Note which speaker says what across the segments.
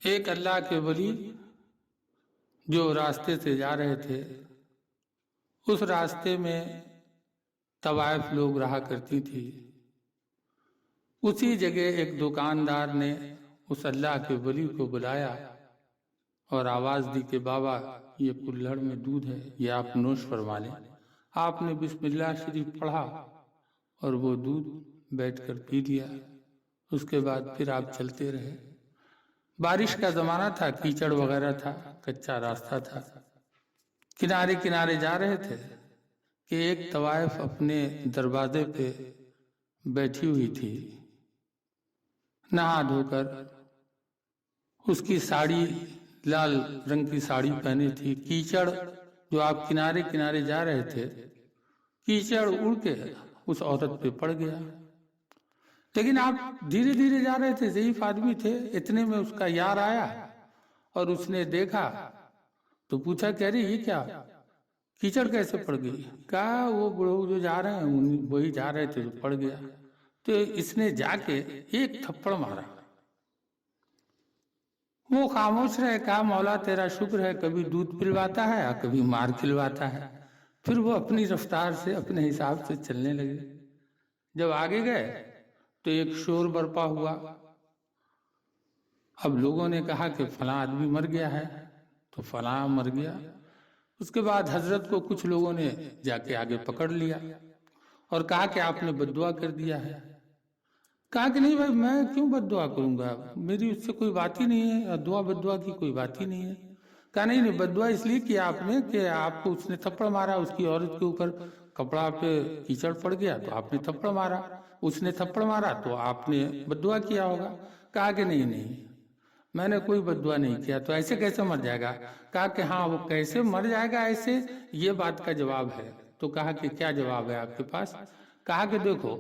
Speaker 1: एक अल्लाह के वली जो रास्ते से जा रहे थे, उस रास्ते में तवाइफ लोग रहा करती थी। उसी जगह एक दुकानदार ने उस अल्लाह के वली को बुलाया और आवाज दी कि बाबा, ये कुल्हड़ में दूध है, ये आप नोश फरमा लें। आपने बिस्मिल्लाह शरीफ पढ़ा और वो दूध बैठकर पी लिया। उसके बाद फिर आप चलते रहे। बारिश का जमाना था, कीचड़ वगैरह था, कच्चा रास्ता था। किनारे किनारे जा रहे थे कि एक तवाइफ अपने दरवाजे पे बैठी हुई थी, नहा धोकर। उसकी साड़ी लाल रंग की साड़ी पहनी थी। कीचड़ जो आप किनारे किनारे जा रहे थे, कीचड़ उड़ के उस औरत पे पड़ गया। लेकिन आप धीरे धीरे जा रहे थे, ज़ईफ आदमी थे। इतने में उसका यार आया और उसने देखा तो पूछा, कह रही ये क्या, कीचड़ कैसे पड़ गई? कहा वो बुढ़ऊ जो जा रहे हैं वही जा रहे थे तो पड़ गया। तो इसने जाके एक थप्पड़ मारा। वो खामोश रहे। कहा, मौला तेरा शुक्र है, कभी दूध पिलवाता है और कभी मार खिलवाता है। फिर वो अपनी रफ्तार से अपने हिसाब से चलने लगे। जब आगे गए तो एक शोर बरपा हुआ। अब लोगों ने कहा कि फलां आदमी मर गया है, तो फलां मर गया। उसके बाद हजरत को कुछ लोगों ने जाके आगे पकड़ लिया और कहा कि आपने बद्दुआ कर दिया है। कहा कि नहीं भाई, मैं क्यों बद्दुआ करूंगा, मेरी उससे कोई बात ही नहीं है, दुआ बद्दुआ की कोई बात ही नहीं है। कहा नहीं, बद्दुआ इसलिए किया आपने कि आपको उसने थप्पड़ मारा, उसकी औरत के ऊपर कपड़ा पे कीचड़ पड़ गया तो आपने थप्पड़ मारा, उसने थप्पड़ मारा तो आपने बद्दुआ किया होगा। कहा कि नहीं नहीं, मैंने कोई बद्दुआ नहीं किया, तो ऐसे कैसे मर जाएगा? कहा कि हाँ, वो कैसे मर जाएगा ऐसे, ये बात का जवाब है। तो कहा कि क्या जवाब है आपके पास? कहा कि देखो,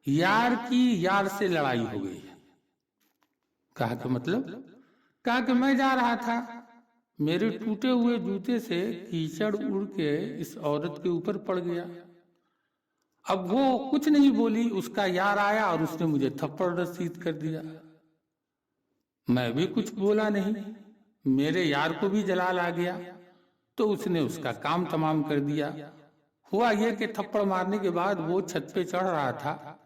Speaker 1: यार की यार से लड़ाई हो गई है। कहा कि मतलब? कहा कि मैं जा रहा था, मेरे टूटे हुए जूते से कीचड़ उड़ के इस औरत के ऊपर पड़ गया। अब वो कुछ नहीं बोली, उसका यार आया और उसने मुझे थप्पड़ रसीद कर दिया। मैं भी कुछ बोला नहीं, मेरे यार को भी जलाल आ गया तो उसने उसका काम तमाम कर दिया। हुआ यह कि थप्पड़ मारने के बाद वो छत पे चढ़ रहा था,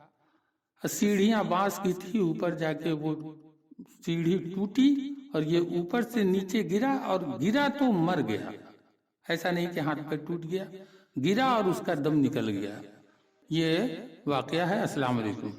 Speaker 1: सीढ़ियां बांस की थी, ऊपर जाके वो सीढ़ी टूटी और ये ऊपर से नीचे गिरा, और गिरा तो मर गया। ऐसा नहीं कि हाथ पैर टूट गया, गिरा और उसका दम निकल गया। ये वाकया है। अस्सलाम वालेकुम।